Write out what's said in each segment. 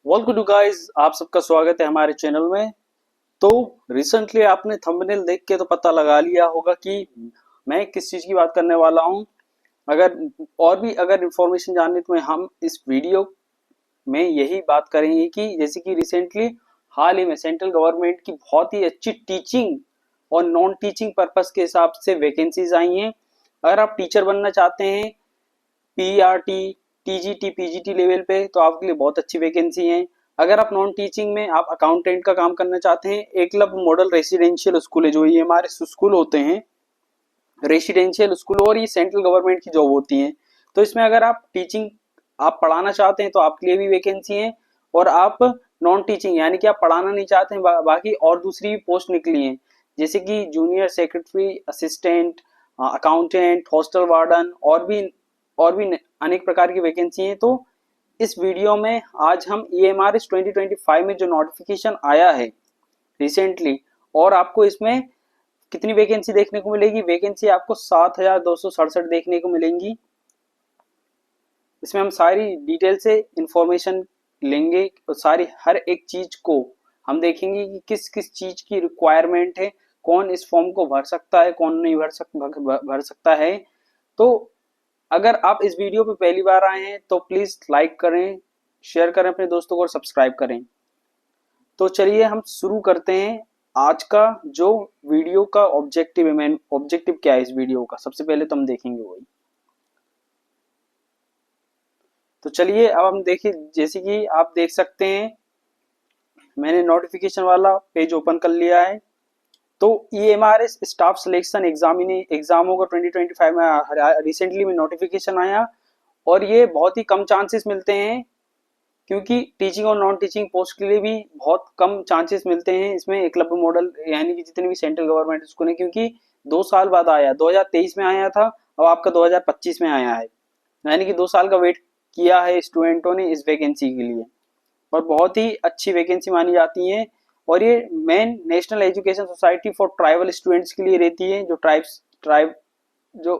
Welcome to guys, आप सबका स्वागत है हमारे चैनल में। तो रिसेंटली आपने थंबनेल देख के तो पता लगा लिया होगा कि मैं किस चीज़ की बात करने वाला हूं। अगर और भी अगर इंफॉर्मेशन जाननी तो हम इस वीडियो में यही बात करेंगे कि जैसे कि रिसेंटली हाल ही में सेंट्रल गवर्नमेंट की बहुत ही अच्छी टीचिंग और नॉन टीचिंग पर्पस के हिसाब से वैकेंसीज आई हैं। अगर आप टीचर बनना चाहते हैं पीआरटी, टीजीटी, पीजीटी लेवल पे तो आपके लिए बहुत अच्छी वैकेंसी है। अगर आप नॉन टीचिंग में आप अकाउंटेंट का काम करना चाहते हैं, एकलव्य मॉडल रेसिडेंशियल स्कूल है, जो ये हमारे स्कूल होते हैं रेसिडेंशियल स्कूल, और ये सेंट्रल गवर्नमेंट की जॉब होती है। तो इसमें अगर आप टीचिंग आप पढ़ाना चाहते हैं तो आपके लिए भी वैकेंसी है, और आप नॉन टीचिंग यानी कि आप पढ़ाना नहीं चाहते हैं, बाकी और दूसरी पोस्ट निकली हैं जैसे कि junior secretary, assistant, accountant, hostel warden, और भी अनेक प्रकार की वैकेंसी हैं। तो इस वीडियो में आज हम EMRS 2025 में जो नोटिफिकेशन आया है रिसेंटली, और आपको इसमें कितनी वैकेंसी देखने को मिलेगी, वैकेंसी आपको 7267 देखने को मिलेंगी। इसमें हम सारी डिटेल से इंफॉर्मेशन लेंगे और सारी हर एक चीज को हम देखेंगे कि किस किस चीज की रिक्वायरमेंट है, कौन इस फॉर्म को भर सकता है, कौन नहीं भर सकता है। तो अगर आप इस वीडियो पे पहली बार आए हैं तो प्लीज लाइक करें, शेयर करें अपने दोस्तों को और सब्सक्राइब करें। तो चलिए हम शुरू करते हैं आज का जो वीडियो का ऑब्जेक्टिव है। मेन ऑब्जेक्टिव क्या है इस वीडियो का, सबसे पहले तो हम देखेंगे वही। तो चलिए अब हम देखिए, जैसे कि आप देख सकते हैं मैंने नोटिफिकेशन वाला पेज ओपन कर लिया है। तो EMRS स्टाफ सिलेक्शन एग्जामों का 2025 में रिसेंटली में नोटिफिकेशन आया, और ये बहुत ही कम चांसेस मिलते हैं क्योंकि टीचिंग और नॉन टीचिंग पोस्ट के लिए भी बहुत कम चांसेस मिलते हैं इसमें एकलव्य मॉडल यानी कि जितने भी सेंट्रल गवर्नमेंट स्कूल है, क्योंकि 2 साल बाद आया, 2023 में आया था, अब आपका 2025 में आया है, यानी कि 2 साल का वेट किया है स्टूडेंटों ने इस वैकेंसी के लिए, और बहुत ही अच्छी वैकेंसी मानी जाती है। और ये main national education society for tribal students के लिए रहती है, जो ट्राइब जो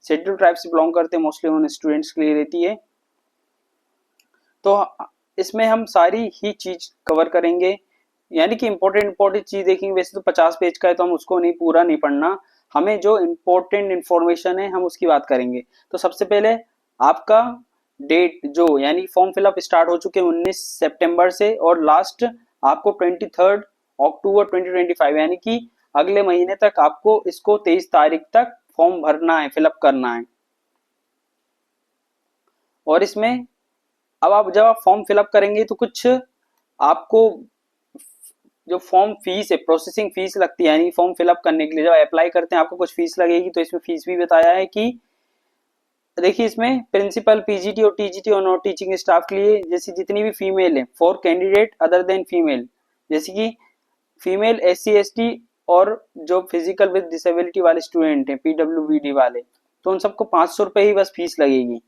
शेड्यूल ट्राइब से बिलोंग करते हैं मोस्टली उन स्टूडेंट्स के लिए रहती है। तो इसमें हम सारी ही चीज कवर करेंगे, यानी कि इम्पोर्टेंट चीज देखेंगे। वैसे तो 50 पेज का है तो हम उसको पूरा नहीं पढ़ना, हमें जो इम्पोर्टेंट इन्फॉर्मेशन है हम उसकी बात करेंगे। तो सबसे पहले आपका डेट जो यानी फॉर्म फिलअप स्टार्ट हो चुके हैं 19 सितंबर से, और लास्ट आपको 23 अक्टूबर 2025 यानी कि अगले महीने तक आपको इसको 23 तारीख तक फॉर्म भरना है, फिलअप करना है। और इसमें अब आप जब आप फॉर्म फिलअप करेंगे तो कुछ आपको जो फॉर्म फीस है, प्रोसेसिंग फीस लगती है, यानी फॉर्म फिलअप करने के लिए जब अप्लाई करते हैं आपको कुछ फीस लगेगी। तो इसमें फीस भी बताया है कि देखिए इसमें प्रिंसिपल, पीजीटी और टीजीटी और नॉन टीचिंग स्टाफ के लिए जैसे जितनी भी फीमेल है, for candidate other than female, जैसे कि फीमेल, SC ST और जो फिजिकल विद डिसेबिलिटी वाले स्टूडेंट हैं, PWBD वाले, तो उन सबको 500 रुपये ही बस फीस लगेगी।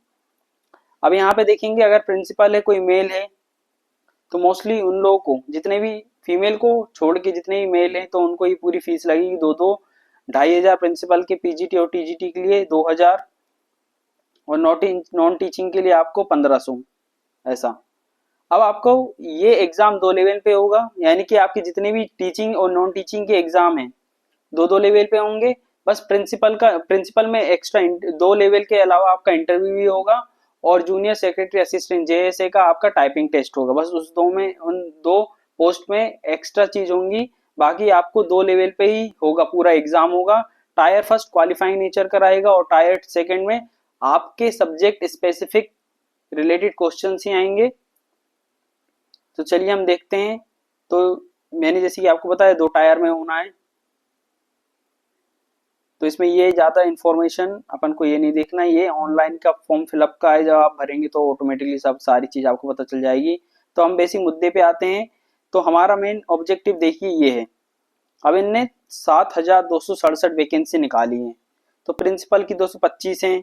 अब यहाँ पे देखेंगे अगर प्रिंसिपल है, कोई मेल है, तो मोस्टली उन लोगों को, जितने भी फीमेल को छोड़ के जितने भी मेल हैं, तो उनको ही पूरी फीस लगेगी, 2-2 2,500 प्रिंसिपल के पीजीटी और टीजीटी के लिए 2,000, और नॉन टीचिंग के लिए आपको 1,500 ऐसा। अब आपको ये एग्जाम 2 लेवल पे होगा, यानी कि आपके जितने भी टीचिंग और नॉन टीचिंग के एग्जाम हैं 2-2 लेवल पे होंगे। बस प्रिंसिपल में एक्स्ट्रा 2 लेवल के अलावा आपका इंटरव्यू भी होगा, और जूनियर सेक्रेटरी असिस्टेंट JSA का आपका टाइपिंग टेस्ट होगा। बस उन दो पोस्ट में एक्स्ट्रा चीज होंगी, बाकी आपको 2 लेवल पे ही होगा, पूरा एग्जाम होगा। टायर फर्स्ट क्वालिफाइंग नेचर का रहेगा, और टायर सेकंड में आपके सब्जेक्ट स्पेसिफिक रिलेटेड क्वेश्चन ही आएंगे। तो चलिए हम देखते हैं। तो मैंने जैसे कि आपको बताया 2 टायर में होना है, तो इसमें ये ज़्यादा इन्फॉर्मेशन अपन को ये नहीं देखना, ये ऑनलाइन का फॉर्म फिलअप का है, जब आप भरेंगे तो ऑटोमेटिकली सब सारी चीज़ आपको पता चल जाएगी। तो हम बेसिक मुद्दे पे आते हैं। तो हमारा मेन ऑब्जेक्टिव देखिए ये है। अब इनने 7,267 वैकेंसी निकाली है। तो प्रिंसिपल की 225 हैं,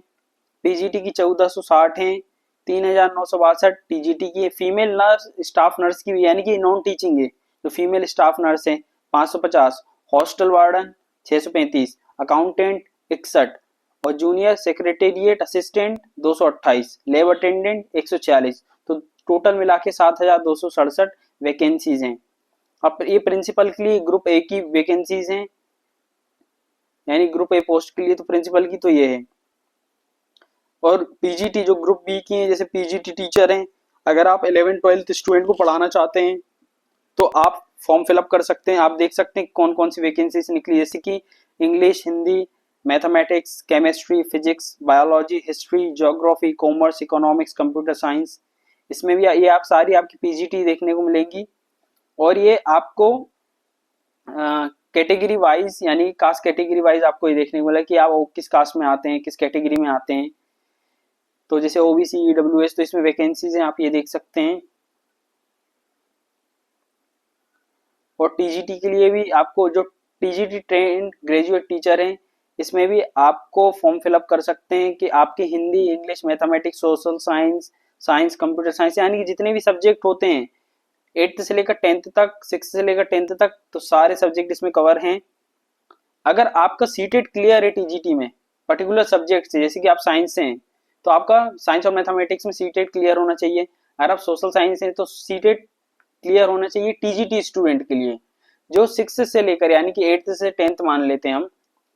पीजीटी की 1,460 हैं, 3,962 टीजीटी की है, फीमेल नर्स स्टाफ नर्स की भी, यानी कि नॉन टीचिंग है जो फीमेल स्टाफ नर्स है 550, हॉस्टल वार्डन 635, अकाउंटेंट 61, और junior secretariat assistant 228, lab attendant 146। तो टोटल मिला के 7,267 वैकेंसीज हैं। अब ये प्रिंसिपल के लिए ग्रुप ए की वैकेंसीज हैं, यानी ग्रुप ए पोस्ट के लिए, तो प्रिंसिपल की तो ये है। और पीजीटी जो ग्रुप बी की है, जैसे पीजीटी टीचर हैं, अगर आप 11-12 स्टूडेंट को पढ़ाना चाहते हैं तो आप फॉर्म फिलअप कर सकते हैं। आप देख सकते हैं कौन कौन सी वैकेंसीज निकली, जैसे कि English, Hindi, mathematics, chemistry, physics, biology, history, geography, commerce, economics, computer science, इसमें भी ये आप सारी आपकी पीजीटी देखने को मिलेंगी। और ये आपको कैटेगरी वाइज, यानी कास्ट कैटेगरी वाइज आपको ये देखने को मिला कि आप किस कास्ट में आते हैं, किस कैटेगरी में आते हैं। तो जैसे ओबीसी, ईडब्ल्यूएस, तो इसमें वैकेंसीज हैं, आप ये देख सकते हैं। और टीजीटी के लिए भी आपको, जो टीजीटी ट्रेंड ग्रेजुएट टीचर हैं, इसमें भी आपको फॉर्म फिलअप कर सकते हैं कि आपकी Hindi, English, mathematics, social science, science, computer science, यानी कि जितने भी सब्जेक्ट होते हैं 8th से लेकर 10th तक, 6th से लेकर 10th तक, तो सारे सब्जेक्ट इसमें कवर हैं। अगर आपका सीटेट क्लियर है टीजीटी में पर्टिकुलर सब्जेक्ट से, जैसे कि आप साइंस से हैं तो आपका साइंस और मैथमेटिक्स में सीटेट क्लियर होना चाहिए। अगर आप सोशल साइंस हैं तो सीटेट क्लियर होना चाहिए टीजीटी स्टूडेंट के लिए, जो 6th से लेकर, यानी कि 8th से 10th मान लेते हैं हम,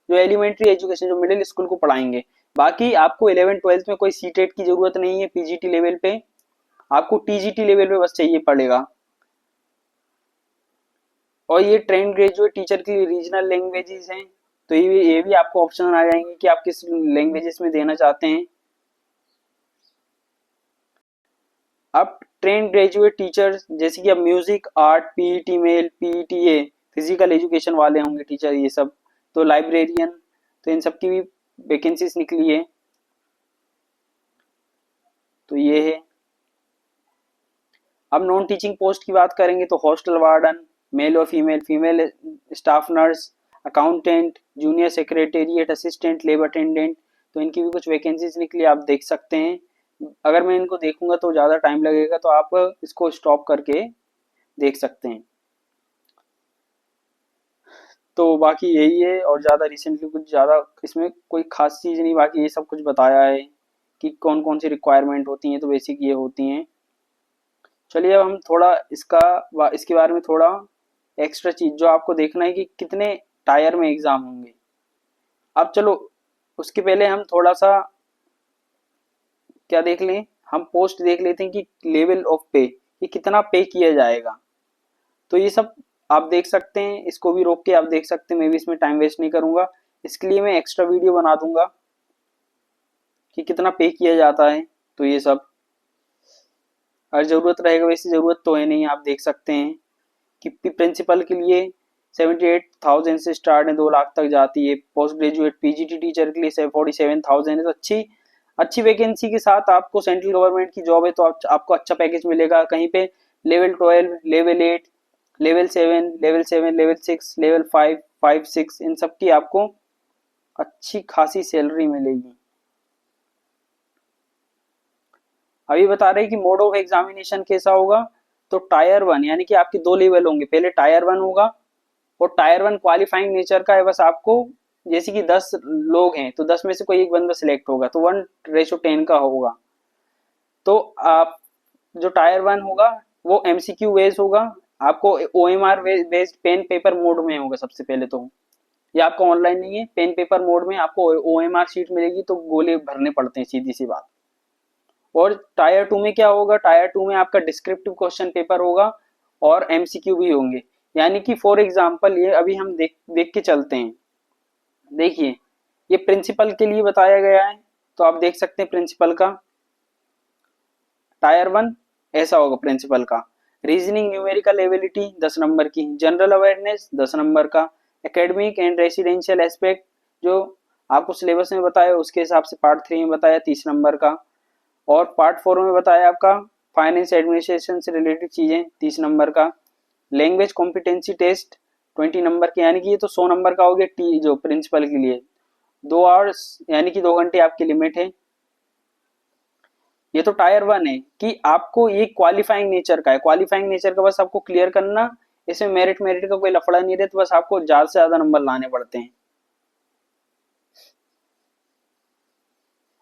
जो एलिमेंट्री एजुकेशन, जो मिडिल स्कूल को पढ़ाएंगे। बाकी आपको 11-12 में कोई सीटेट की जरूरत नहीं है पीजीटी लेवल पे, आपको टीजीटी लेवल पे बस चाहिए पड़ेगा। और ये ट्रेंड ग्रेजुएट टीचर के लिए रीजनल लैंग्वेजेस हैं, तो ये भी आपको ऑप्शन आ जाएंगे कि आप किस लैंग्वेजेस में देना चाहते हैं। अब ट्रेंड ग्रेजुएट टीचर, जैसे कि अब म्यूजिक, आर्ट, पीईटी मेल, पीईटीए, फिजिकल एजुकेशन वाले होंगे टीचर, ये सब, तो लाइब्रेरियन, तो इन सब की भी वैकेंसीज निकली है। तो ये है। अब नॉन टीचिंग पोस्ट की बात करेंगे तो हॉस्टल वार्डन, मेल और female, female staff nurse, accountant, junior secretariat assistant, lab attendant, तो इनकी भी कुछ वैकेंसीज निकली, आप देख सकते हैं। अगर मैं इनको देखूंगा तो ज़्यादा टाइम लगेगा, तो आप इसको स्टॉप करके देख सकते हैं। तो बाकी यही है, और ज़्यादा रिसेंटली कुछ ज़्यादा इसमें कोई खास चीज़ नहीं, बाकी ये सब कुछ बताया है कि कौन कौन सी रिक्वायरमेंट होती हैं, तो बेसिक ये होती हैं। चलिए अब हम थोड़ा इसके बारे में थोड़ा एक्स्ट्रा चीज़ जो आपको देखना है कि कितने टायर में एग्ज़ाम होंगे। अब चलो उसके पहले हम थोड़ा सा क्या देख लें, हम पोस्ट देख लेते हैं कि लेवल ऑफ पे, ये कितना पे किया जाएगा। तो ये सब आप देख सकते हैं, इसको भी रोक के आप देख सकते हैं, मैं भी इसमें टाइम वेस्ट नहीं करूंगा। इसके लिए मैं एक्स्ट्रा वीडियो बना दूंगा कि कितना पे किया जाता है। तो ये सब अगर ज़रूरत रहेगा, वैसे ज़रूरत तो है नहीं, आप देख सकते हैं कि प्रिंसिपल के लिए 78,000 से स्टार्ट है, 2 लाख तक जाती है। पोस्ट ग्रेजुएट पीजीटी टीचर के लिए 47,000 है। तो अच्छी वैकेंसी के साथ आपको सेंट्रल गवर्नमेंट की जॉब है तो आपको अच्छा पैकेज मिलेगा। कहीं पे level 12, level 8, level 7, level 7, level 6, level 5, 5, 6, इन सब की आपको अच्छी खासी सैलरी मिलेगी। अभी बता रहे हैं कि मोड ऑफ एग्जामिनेशन कैसा होगा। तो टायर 1, यानी कि आपके 2 लेवल होंगे, पहले टायर 1 होगा, और टायर 1 क्वालिफाइंग नेचर का है। बस आपको जैसे कि 10 लोग हैं तो 10 में से कोई एक बंदा सिलेक्ट होगा, तो 1:10 का होगा। तो आप जो टायर 1 होगा वो एमसीक्यू बेस्ड होगा, आपको OMR based pen paper mode में होगा सबसे पहले। तो ये आपका ऑनलाइन नहीं है, पेन पेपर मोड में आपको ओएमआर शीट मिलेगी, तो गोले भरने पड़ते हैं, सीधी सी बात। और टायर 2 में क्या होगा, टायर 2 में आपका डिस्क्रिप्टिव क्वेश्चन पेपर होगा और एमसीक्यू भी होंगे। यानी कि फॉर एग्जांपल ये अभी हम देख के चलते हैं। देखिए ये प्रिंसिपल के लिए बताया गया है, तो आप देख सकते हैं प्रिंसिपल का टायर 1 ऐसा होगा। प्रिंसिपल का रीजनिंग न्यूमेरिकल एबिलिटी 10 नंबर की, जनरल अवेयरनेस 10 नंबर का, एकेडमिक एंड रेसिडेंशियल एस्पेक्ट जो आपको सिलेबस में बताया उसके हिसाब से पार्ट 3 में बताया 30 नंबर का, और पार्ट 4 में बताया आपका फाइनेंस एडमिनिस्ट्रेशन से रिलेटेड चीजें 30 नंबर का, लैंग्वेज कॉम्पिटेंसी टेस्ट 20 नंबर के, यानी कि ये तो 100 नंबर का हो गया। टी जो प्रिंसिपल के लिए 2 आवर्स, यानी कि 2 घंटे आपकी लिमिट है। ये तो टायर 1 है कि आपको ये क्वालिफाइंग नेचर का है, क्वालिफाइंग नेचर का बस आपको क्लियर करना, इसमें मेरिट का कोई लफड़ा नहीं रहता, बस आपको ज्यादा से ज्यादा नंबर लाने पड़ते हैं।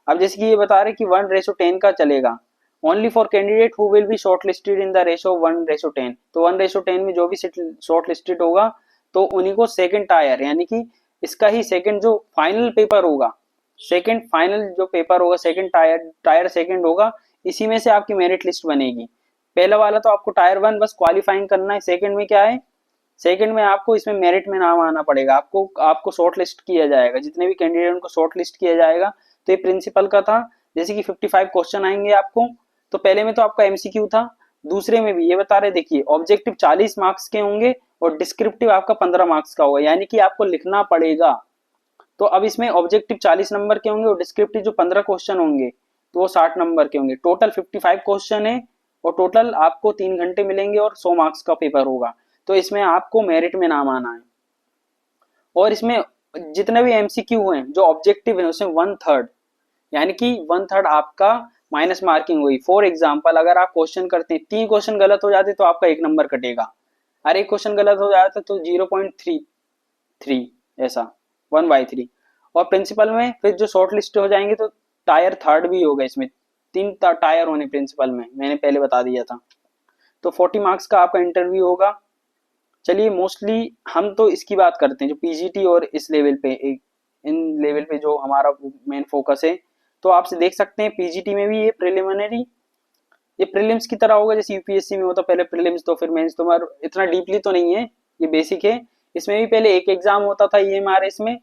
अब जैसे कि ये बता रहे कि 1:10 का चलेगा, only for candidate who will be short listed in the ratio 1:10। तो 1:10 में जो भी शॉर्ट लिस्टेड होगा तो उन्हीं को सेकंड टायर, यानी कि इसका ही सेकंड जो फाइनल पेपर होगा, सेकंड फाइनल जो पेपर होगा, सेकंड टायर सेकंड होगा, इसी में से आपकी मेरिट लिस्ट बनेगी। पहला वाला तो आपको टायर 1 बस क्वालिफाइंग करना है, सेकंड में क्या है, सेकंड में आपको इसमें मेरिट में नाम आना पड़ेगा, आपको शॉर्ट लिस्ट किया जाएगा, जितने भी कैंडिडेट उनको शॉर्ट लिस्ट किया जाएगा। तो ये प्रिंसिपल का था, जैसे कि 55 क्वेश्चन आएंगे आपको, तो पहले में तो आपका एमसीक्यू था, दूसरे में भी ये बता रहे, देखिए ऑब्जेक्टिव 40 मार्क्स के होंगे और डिस्क्रिप्टिव आपका 15 मार्क्स का होगा, यानी कि आपको लिखना पड़ेगा। तो अब इसमें ऑब्जेक्टिव 40 नंबर के होंगे और डिस्क्रिप्टिव जो 15 क्वेश्चन होंगे तो वो 60 नंबर के होंगे। टोटल 55 क्वेश्चन है और टोटल आपको 3 घंटे मिलेंगे और 100 मार्क्स का पेपर होगा। तो इसमें आपको मेरिट में नाम आना है। और इसमें जितने भी एमसीक्यू हैं जो ऑब्जेक्टिव है उसमें 1/3, यानी कि 1/3 आपका माइनस मार्किंग हुई। फॉर एग्जाम्पल अगर आप क्वेश्चन करते हैं, 3 क्वेश्चन गलत हो जाते तो आपका 1 नंबर कटेगा, और एक क्वेश्चन गलत हो जाता तो 0.33, ऐसा 1/3। और प्रिंसिपल में फिर जो शॉर्ट लिस्ट हो जाएंगे तो टायर 3 भी होगा, इसमें 3 टायर होने प्रिंसिपल में, मैंने पहले बता दिया था। तो 40 मार्क्स का आपका इंटरव्यू होगा। चलिए मोस्टली हम तो इसकी बात करते हैं जो पीजीटी और इस लेवल पे, इन लेवल पे जो हमारा मेन फोकस है। तो आपसे देख सकते हैं पीजीटी में भी ये प्रिलिमिनरी, ये प्रीलिम्स की तरह होगा जैसे यूपीएससी में होता, पहले प्रीलिम्स तो फिर मेंस, तो इतना डीपली तो नहीं है, ये बेसिक है। इसमें भी पहले एक एग्जाम होता था ईएमआरएस में,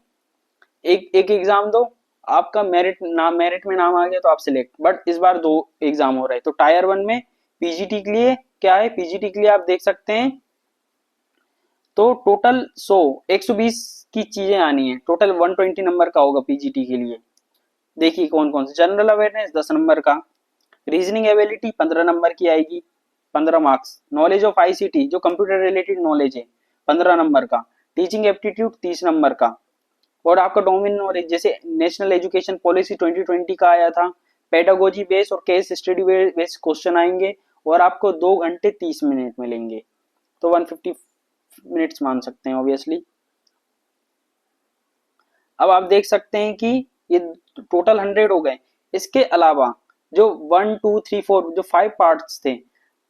एक एग्जाम दो, आपका मेरिट में नाम आ गया तो आप सिलेक्ट, बट इस बार 2 एग्जाम हो रहे हैं। तो टायर 1 में पीजीटी के लिए क्या है, पीजीटी के लिए आप देख सकते हैं तो टोटल 120 की चीजें आनी है, टोटल 120 नंबर का होगा पीजीटी के लिए। देखिए कौन कौन से, जनरल अवेयरनेस 10 नंबर का, रीजनिंग एबिलिटी 15 नंबर की आएगी, 15 मार्क्स, नॉलेज ऑफ आईसीटी जो कंप्यूटर रिलेटेड नॉलेज है 15 नंबर का, टीचिंग एप्टीट्यूड 30 नंबर का, और आपका डोमेन नॉलेज जैसे नेशनल एजुकेशन पॉलिसी 2020 का आया था, पेडागोजी बेस और केस स्टडी बेस क्वेश्चन आएंगे और आपको 2 घंटे 30 मिनट मिलेंगे, तो 150 मिनट्स मान सकते हैं ऑब्वियसली। अब आप देख सकते हैं कि ये टोटल 100 हो गए। इसके अलावा जो 1 2 3 4 जो 5 पार्ट्स थे,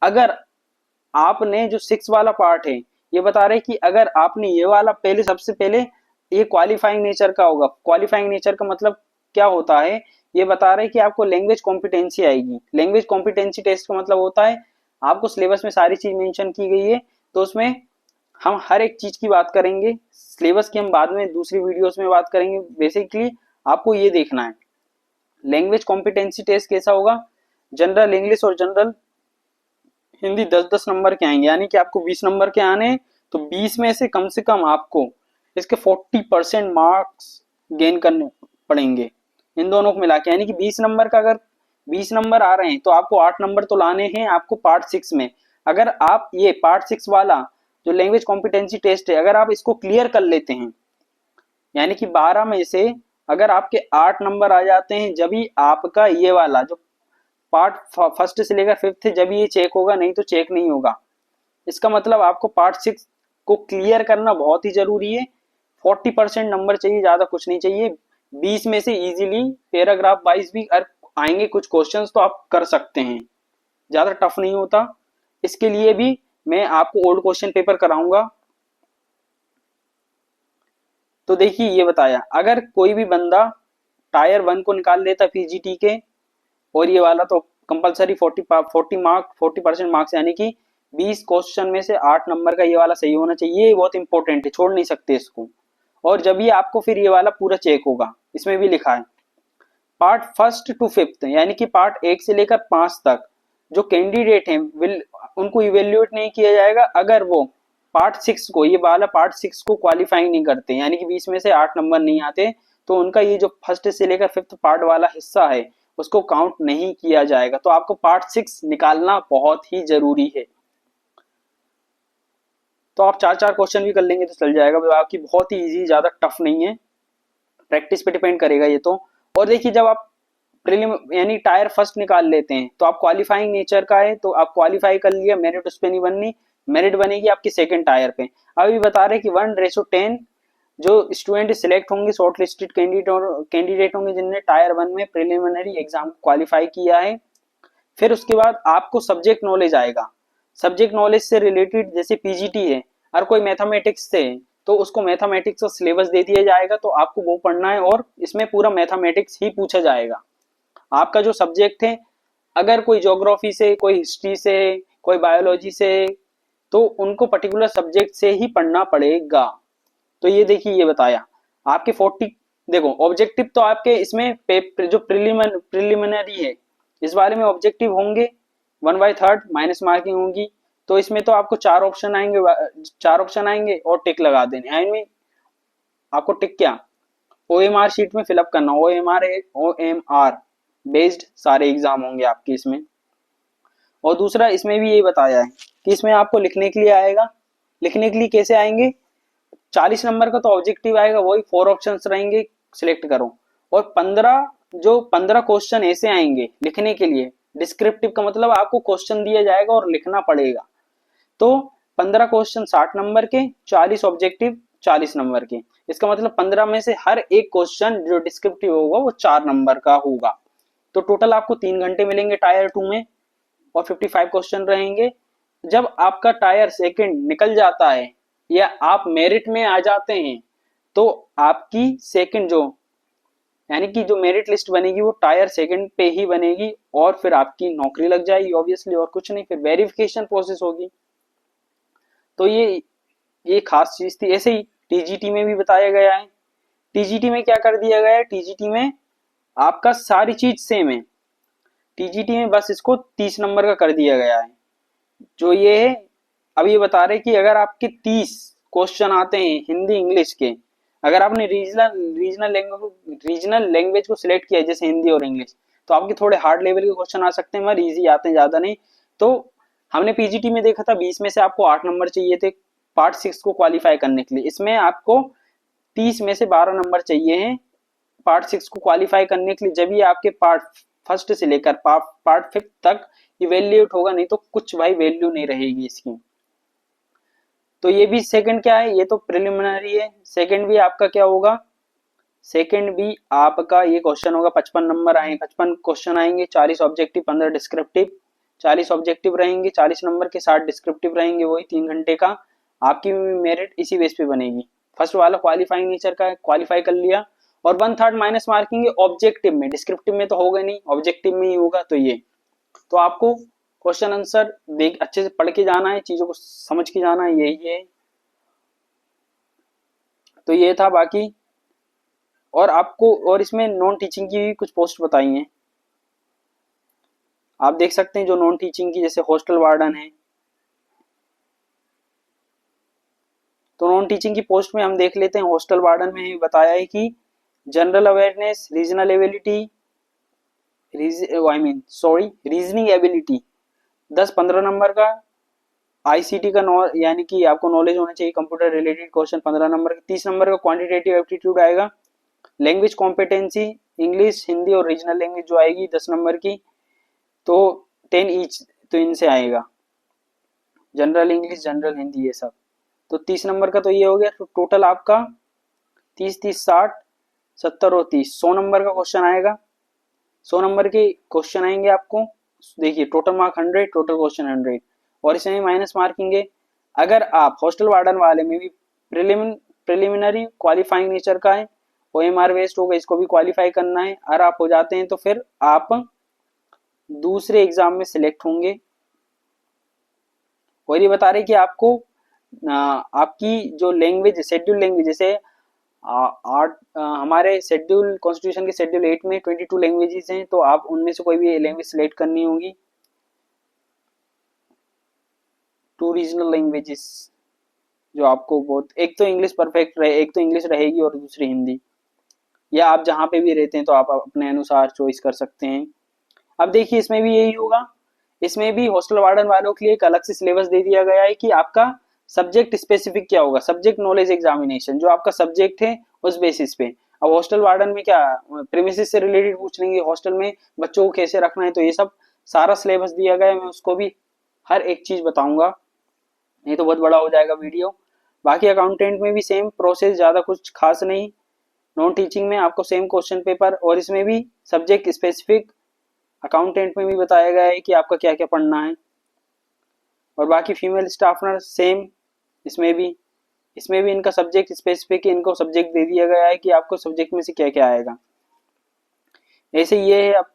अगर आपने जो 6 वाला पार्ट है, ये बता रहे कि अगर आपने ये वाला पहले, सबसे पहले ये क्वालिफाइंग नेचर का होगा। क्वालिफाइंग नेचर का मतलब क्या होता है, ये बता रहे कि आपको लैंग्वेज कॉम्पिटेंसी आएगी। लैंग्वेज कॉम्पिटेंसी टेस्ट का मतलब होता है आपको सिलेबस में सारी चीज मेंशन की गई है, तो उसमें हम हर एक चीज की बात करेंगे, सिलेबस की हम बाद में दूसरी वीडियोस में बात करेंगे। बेसिकली आपको ये देखना है लैंग्वेज कॉम्पिटेंसी टेस्ट कैसा होगा। जनरल इंग्लिश और जनरल हिंदी 10-10 नंबर के आएंगे, यानी कि आपको 20 नंबर के आने, तो 20 में से कम आपको इसके 40% मार्क्स गेन करने पड़ेंगे इन दोनों को मिला के, यानी कि 20 नंबर का अगर 20 नंबर आ रहे हैं तो आपको 8 नंबर तो लाने हैं आपको पार्ट 6 में। अगर आप ये पार्ट 6 वाला जो लैंग्वेज कॉम्पिटेंसी टेस्ट है, अगर आप इसको क्लियर कर लेते हैं, यानी कि 12 में से अगर आपके 8 नंबर आ जाते हैं, जब ही आपका ये वाला जो पार्ट फर्स्ट से लेकर 5th है जब ये चेक होगा, नहीं तो चेक नहीं होगा। इसका मतलब आपको पार्ट 6 को क्लियर करना बहुत ही जरूरी है। 40% नंबर चाहिए, ज्यादा कुछ नहीं चाहिए। 20 में से इजीली पैराग्राफ वाइज भी आएंगे कुछ क्वेश्चंस, तो आप कर सकते हैं, ज्यादा टफ नहीं होता। इसके लिए भी मैं आपको ओल्ड क्वेश्चन पेपर कराऊंगा। तो देखिए ये बताया, अगर कोई भी बंदा टायर 1 को निकाल लेता पीजीटी के, और ये वाला तो कंपलसरी 40% मार्क्स, यानी कि 20 क्वेश्चन में से 8 नंबर का ये वाला सही होना चाहिए, ये बहुत इंपॉर्टेंट है, छोड़ नहीं सकते इसको। और जब ये आपको फिर ये वाला पूरा चेक होगा, इसमें भी लिखा है पार्ट 1st to 5th, यानी कि पार्ट 1 से लेकर 5 तक जो कैंडिडेट हैं उनको इवेल्युएट नहीं किया जाएगा अगर वो पार्ट 6 को, ये वाला पार्ट 6 को क्वालिफाइंग नहीं करते, यानी कि 20 में से 8 नंबर नहीं आते, तो उनका ये जो 1st से लेकर 5th पार्ट वाला हिस्सा है उसको काउंट नहीं किया जाएगा। तो आपको पार्ट 6 निकालना बहुत ही जरूरी है। तो आप 4-4 क्वेश्चन भी कर लेंगे तो चल जाएगा, आपकी बहुत ही इजी, ज्यादा टफ नहीं है, प्रैक्टिस पे डिपेंड करेगा ये तो। और देखिए जब आप प्रीलिम यानी टायर 1st निकाल लेते हैं तो आप क्वालिफाइंग नेचर का है, तो आप क्वालिफाई कर लिया, मेरिट उस पर नहीं बननी, मेरिट बनेगी आपकी सेकंड टायर पे। अभी बता रहे कि 1:10 जो स्टूडेंट सिलेक्ट होंगे, शॉर्ट लिस्टेड कैंडिडेट होंगे जिनने टायर 1 में प्रिलिमिनरी एग्जाम क्वालिफाई किया है, फिर उसके बाद आपको सब्जेक्ट नॉलेज आएगा। सब्जेक्ट नॉलेज से रिलेटेड जैसे पीजीटी है, और कोई मैथमेटिक्स से है तो उसको मैथमेटिक्स का सिलेबस दे दिया जाएगा, तो आपको वो पढ़ना है और इसमें पूरा मैथमेटिक्स ही पूछा जाएगा। आपका जो सब्जेक्ट है, अगर कोई ज्योग्राफी से, कोई हिस्ट्री से, कोई बायोलॉजी से, तो उनको पर्टिकुलर सब्जेक्ट से ही पढ़ना पड़ेगा। तो ये देखिए, ये बताया आपके 40, देखो ऑब्जेक्टिव तो आपके इसमें जो प्रिलिमिनरी है इस बारे में ऑब्जेक्टिव होंगे 1/3 माइनस मार्किंग होगी। तो इसमें तो आपको 4 ऑप्शन आएंगे और टिक लगा देने। आई मीन आपको टिक क्या, ओएमआर शीट में फिलअप करना। ओएमआर बेस्ड सारे एग्जाम होंगे आपके इसमें। और दूसरा इसमें भी यही बताया है कि इसमें आपको लिखने के लिए आएगा। लिखने के लिए कैसे आएंगे, 40 नंबर का तो ऑब्जेक्टिव आएगा, वही 4 ऑप्शंस रहेंगे, सिलेक्ट करो। और 15 क्वेश्चन ऐसे आएंगे लिखने के लिए। डिस्क्रिप्टिव का मतलब आपको क्वेश्चन दिया जाएगा और लिखना पड़ेगा। तो 15 क्वेश्चन 60 नंबर के, 40 ऑब्जेक्टिव 40 नंबर के। इसका मतलब 15 में से हर एक क्वेश्चन जो डिस्क्रिप्टिव होगा वो 4 नंबर का होगा। तो टोटल आपको 3 घंटे मिलेंगे टायर 2 में और 55 क्वेश्चन रहेंगे। जब आपका टायर सेकंड निकल जाता है या आप मेरिट में आ जाते हैं, तो आपकी सेकंड जो यानी कि जो मेरिट लिस्ट बनेगी वो टायर सेकंड पे ही बनेगी और फिर आपकी नौकरी लग जाएगी ऑब्वियसली, और कुछ नहीं, फिर वेरिफिकेशन प्रोसेस होगी। तो ये खास चीज थी। ऐसे ही टीजीटी में भी बताया गया है। टीजीटी में क्या कर दिया गया है, टीजीटी में आपका सारी चीज सेम है। टीजीटी में बस इसको 30 नंबर का कर दिया गया है। जो ये है, अब ये बता रहे कि अगर आपके 30 क्वेश्चन आते हैं हिंदी इंग्लिश के, अगर आपने रीजनल लैंग्वेज को सिलेक्ट किया है जैसे हिंदी और इंग्लिश, तो आपके थोड़े हार्ड लेवल के क्वेश्चन आ सकते हैं, मगर इजी आते हैं, ज्यादा नहीं। तो हमने पीजीटी में देखा था 20 में से आपको 8 नंबर चाहिए थे पार्ट 6 को क्वालिफाई करने के लिए। इसमें आपको 30 में से 12 नंबर चाहिए हैं पार्ट 6 को क्वालिफाई करने के लिए। जब ये आपके पार्ट फर्स्ट से लेकर पार्ट 5 तक इवेल्युएट होगा, नहीं तो कुछ भाई वैल्यू नहीं रहेगी इसकी। तो ये भी सेकंड क्या है, ये तो प्रिलिमिनरी है। सेकंड भी आपका क्या होगा, सेकंड भी आपका ये क्वेश्चन होगा 55 नंबर आएंगे, 55 क्वेश्चन आएंगे, 40 ऑब्जेक्टिव 15 डिस्क्रिप्टिव। 40 ऑब्जेक्टिव रहेंगे, 40 नंबर के 60 डिस्क्रिप्टिव रहेंगे, वही 3 घंटे का। आपकी मेरिट इसी बेस पे बनेगी। फर्स्ट वाला क्वालिफाइंग नेचर का क्वालिफाई कर लिया, और 1/3 माइनस मार्किंग ऑब्जेक्टिव में, डिस्क्रिप्टिव में तो होगा नहीं, ऑब्जेक्टिव में ही होगा। तो ये तो आपको क्वेश्चन आंसर देख अच्छे से पढ़ के जाना है, चीजों को समझ के जाना है, यही है। तो ये था बाकी। और आपको और इसमें नॉन टीचिंग की भी कुछ पोस्ट बताई हैं, आप देख सकते हैं। जो नॉन टीचिंग की जैसे हॉस्टल वार्डन है, तो नॉन टीचिंग की पोस्ट में हम देख लेते हैं। हॉस्टल वार्डन में बताया है कि general awareness, regional ability, reasoning ability 10-15 number का। आईसीटी का यानी कि आपको नॉलेज होना चाहिए कंप्यूटर रिलेटेड क्वेश्चन 15 नंबर का। 30 नंबर का क्वांटिटेटिव एप्टीट्यूड आएगा। लैंग्वेज कॉम्पिटेंसी, इंग्लिश, हिंदी और रीजनल लैंग्वेज जो आएगी 10 नंबर की, तो 10 ईच, तो इनसे आएगा। जनरल इंग्लिश, जनरल हिंदी, ये सब। तो 30 नंबर का तो ये हो गया। तो टोटल आपका 30-30 60 70 और 30 100 नंबर का क्वेश्चन आएगा। 100 नंबर के क्वेश्चन आएंगे आपको। देखिए टोटल मार्क 100, टोटल क्वेश्चन 100, और इसमें माइनस मार्किंग है। अगर आप हॉस्टल वार्डन वाले में भी प्रिलिमिनरी क्वालिफाइंग नेचर का है, ओएमआर वेस्ट होगा, इसको भी क्वालिफाई करना है। अगर आप हो जाते हैं तो फिर आप दूसरे एग्जाम में सिलेक्ट होंगे। और ये बता रहे कि आपको आपकी जो लैंग्वेज, शेड्यूल लैंग्वेज, जैसे हमारे शेड्यूल, कॉन्स्टिट्यूशन के शेड्यूल 8 में 22 लैंग्वेजेस हैं, तो आप उनमें से कोई भी लैंग्वेज सिलेक्ट करनी होगी। 2 रीजनल लैंग्वेजेस जो आपको बहुत, एक तो इंग्लिश परफेक्ट रहे, एक तो इंग्लिश रहेगी और दूसरी हिंदी, या आप जहाँ पे भी रहते हैं तो आप अपने अनुसार चॉइस कर सकते हैं। अब देखिए इसमें भी यही होगा। इसमें भी हॉस्टल वार्डन वालों के लिए एक अलग से सिलेबस दे दिया गया है कि आपका सब्जेक्ट स्पेसिफिक क्या होगा, सब्जेक्ट नॉलेज एग्जामिनेशन, जो आपका सब्जेक्ट है उस बेसिस पे। अब हॉस्टल वार्डन में क्या, प्रीमिसेस से रिलेटेड पूछ लेंगे, हॉस्टल में बच्चों को कैसे रखना है, तो ये सब सारा सिलेबस दिया गया है। मैं उसको भी हर एक चीज बताऊंगा, नहीं तो बहुत बड़ा हो जाएगा वीडियो। बाकी अकाउंटेंट में भी सेम प्रोसेस, ज्यादा कुछ खास नहीं। नॉन टीचिंग में आपको सेम क्वेश्चन पेपर, और इसमें भी सब्जेक्ट स्पेसिफिक अकाउंटेंट में भी बताया गया है कि आपका क्या क्या पढ़ना है। और बाकी फीमेल स्टाफ नर्स सेम, इसमें भी इनका सब्जेक्ट स्पेसिफिक, इनको सब्जेक्ट दे दिया गया है कि आपको सब्जेक्ट में से क्या क्या आएगा। ऐसे ये है, आप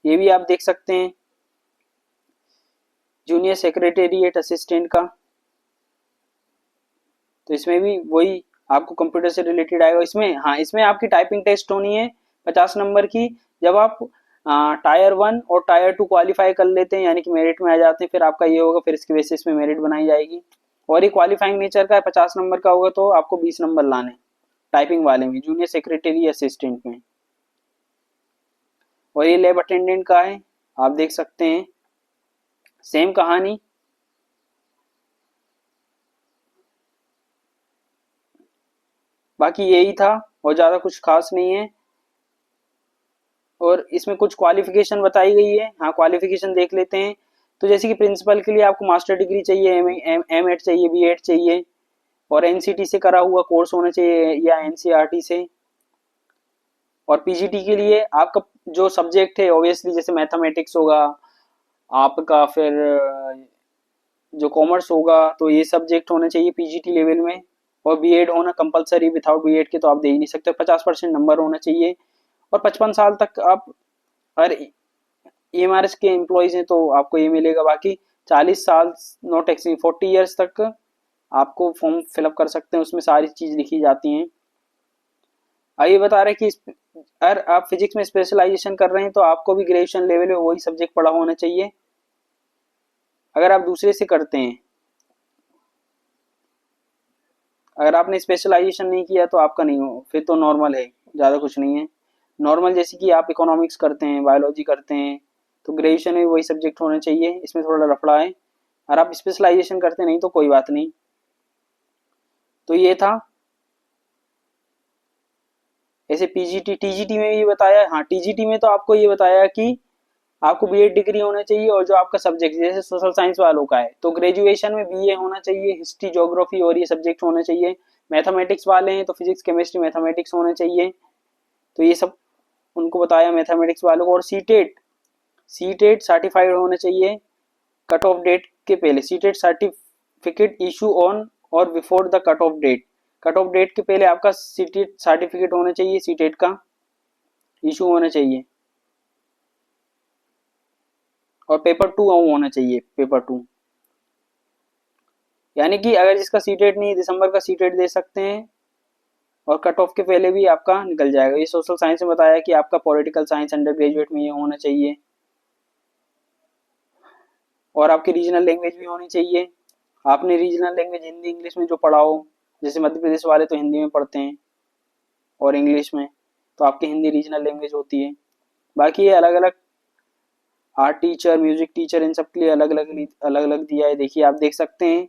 ये भी आप देख सकते हैं जूनियर सेक्रेटेरिएट असिस्टेंट का। तो इसमें भी वही आपको कंप्यूटर से रिलेटेड आएगा। इसमें हाँ, इसमें आपकी टाइपिंग टेस्ट होनी है 50 नंबर की। जब आप टायर 1 और टायर 2 क्वालिफाई कर लेते हैं, यानी कि मेरिट में आ जाते हैं, फिर आपका ये होगा, फिर इसके बेसिस में मेरिट बनाई जाएगी। और ये क्वालिफाइंग नेचर का है, 50 नंबर का होगा तो आपको 20 नंबर लाने टाइपिंग वाले में, जूनियर सेक्रेटरी असिस्टेंट में। और ये लैब अटेंडेंट का है, आप देख सकते हैं सेम कहानी। बाकी यही था और ज़्यादा कुछ खास नहीं है। और इसमें कुछ क्वालिफिकेशन बताई गई है, हाँ क्वालिफिकेशन देख लेते हैं। तो जैसे कि प्रिंसिपल के लिए आपको मास्टर डिग्री चाहिए, एम एड चाहिए, बी एड चाहिए, और एनसीटी से करा हुआ कोर्स होना चाहिए या एनसीईआरटी से। और पीजीटी के लिए आपका जो सब्जेक्ट है ऑब्वियसली जैसे मैथमेटिक्स होगा आपका, फिर जो कॉमर्स होगा, तो ये सब्जेक्ट होने चाहिए पीजीटी लेवल में। और बीएड होना कंपलसरी, विदाउट बीएड के तो आप दे ही नहीं सकते। 50% नंबर होना चाहिए। और 55 साल तक आप अगर ईएमआरएस के एम्प्लॉयज हैं तो आपको ये मिलेगा। बाकी 40 साल नॉट एक्सीडिंग 40 ईयर्स तक आपको फॉर्म फिलअप कर सकते हैं, उसमें सारी चीज लिखी जाती हैं। आइए बता रहे हैं कि अगर आप फिजिक्स में स्पेशलाइजेशन कर रहे हैं तो आपको भी ग्रेजुएशन लेवल में वही सब्जेक्ट पढ़ा होना चाहिए। अगर आप दूसरे से करते हैं, अगर आपने स्पेशलाइजेशन नहीं किया तो आपका नहीं हो, फिर तो नॉर्मल है, ज़्यादा कुछ नहीं है। नॉर्मल जैसे कि आप इकोनॉमिक्स करते हैं, बायोलॉजी करते हैं, तो ग्रेजुएशन में वही सब्जेक्ट होना चाहिए। इसमें थोड़ा लफड़ा है। अगर आप स्पेशलाइजेशन करते नहीं तो कोई बात नहीं। तो ये था। ऐसे पीजीटी टीजीटी में भी बताया, हाँ टीजीटी में तो आपको ये बताया कि आपको बीएड डिग्री होना चाहिए। और जो आपका सब्जेक्ट जैसे सोशल साइंस वालों का है तो ग्रेजुएशन में बीए होना चाहिए, हिस्ट्री ज्योग्राफी और ये सब्जेक्ट होना चाहिए। मैथमेटिक्स वाले हैं तो फिजिक्स केमिस्ट्री मैथमेटिक्स होना चाहिए। तो ये सब उनको बताया मैथमेटिक्स वालों को। और सीटेट सर्टिफाइड होना चाहिए कट ऑफ डेट के पहले। सीटेट सर्टिफिकेट इशू ऑन और before the cut off date. Cut off date के पहले आपका सीटेट सर्टिफिकेट होना चाहिए, सीटेट का इशू होना चाहिए। और पेपर 2 होना चाहिए, पेपर 2। यानी कि अगर जिसका सीटेट नहीं, दिसंबर का सीटेट दे सकते हैं। और कट ऑफ के पहले भी आपका निकल जाएगा। ये सोशल साइंस में बताया कि आपका पॉलिटिकल साइंस अंडर ग्रेजुएट में ये होना चाहिए। और आपकी रीजनल लैंग्वेज भी होनी चाहिए। आपने रीजनल लैंग्वेज हिंदी इंग्लिश में जो पढ़ा हो, जैसे मध्य प्रदेश वाले तो हिंदी में पढ़ते हैं और इंग्लिश में, तो आपकी हिंदी रीजनल लैंग्वेज होती है। बाकी ये अलग अलग आर्ट टीचर, म्यूजिक टीचर, इन सब के लिए अलग अलग दिया है। देखिए आप देख सकते हैं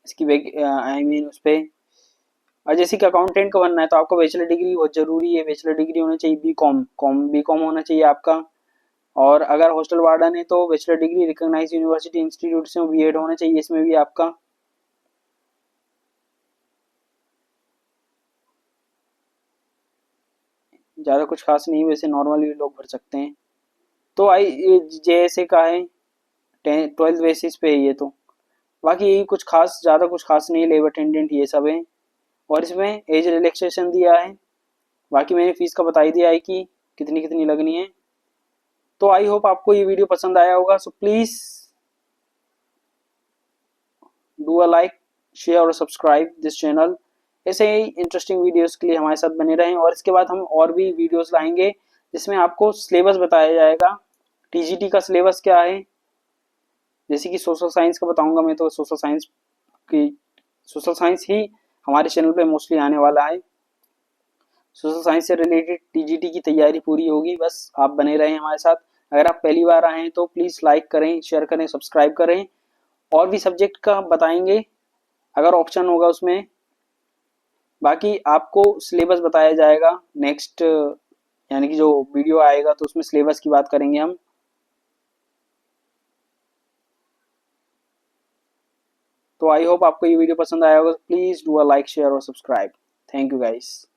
इसकी आई मीन उस पर। और जैसे कि अकाउंटेंट का बनना है तो आपको बैचलर डिग्री बहुत जरूरी है। बैचलर डिग्री होना चाहिए, बी कॉम होना चाहिए आपका। और अगर हॉस्टल वार्डन है तो bachelor degree recognise university institute से बीएड होना चाहिए इसमें भी आपका। ज़्यादा कुछ खास नहीं, वैसे नॉर्मल भी लोग भर सकते हैं। तो आई जेएसए का है, 12th बेसिस पे है ये तो। बाकी यही कुछ खास, ज़्यादा कुछ खास नहीं, लेब अटेंडेंट ये सब है। और इसमें एज रिलैक्सेशन दिया है। बाकी मैंने फीस का बता ही दिया है कि कितनी कितनी लगनी है। तो आई होप आपको ये वीडियो पसंद आया होगा। So please do a like, share और सब्सक्राइब दिस चैनल। ऐसे ही इंटरेस्टिंग वीडियोस के लिए हमारे साथ बने रहें। और इसके बाद हम और भी वीडियोस लाएंगे जिसमें आपको सिलेबस बताया जाएगा, टीजीटी का सिलेबस क्या है। जैसे कि सोशल साइंस का बताऊंगा मैं, तो की सोशल साइंस ही हमारे चैनल पे मोस्टली आने वाला है। सोशल साइंस से रिलेटेड टीजीटी की तैयारी पूरी होगी, बस आप बने रहें हमारे साथ। अगर आप पहली बार आए हैं तो प्लीज़ लाइक करें, शेयर करें, सब्सक्राइब करें। और भी सब्जेक्ट का बताएंगे अगर ऑप्शन होगा उसमें। बाकी आपको सिलेबस बताया जाएगा नेक्स्ट, यानी कि जो वीडियो आएगा तो उसमें सिलेबस की बात करेंगे हम। तो आई होप आपको ये वीडियो पसंद आया होगा। Please do a like, share और सब्सक्राइब। Thank you guys.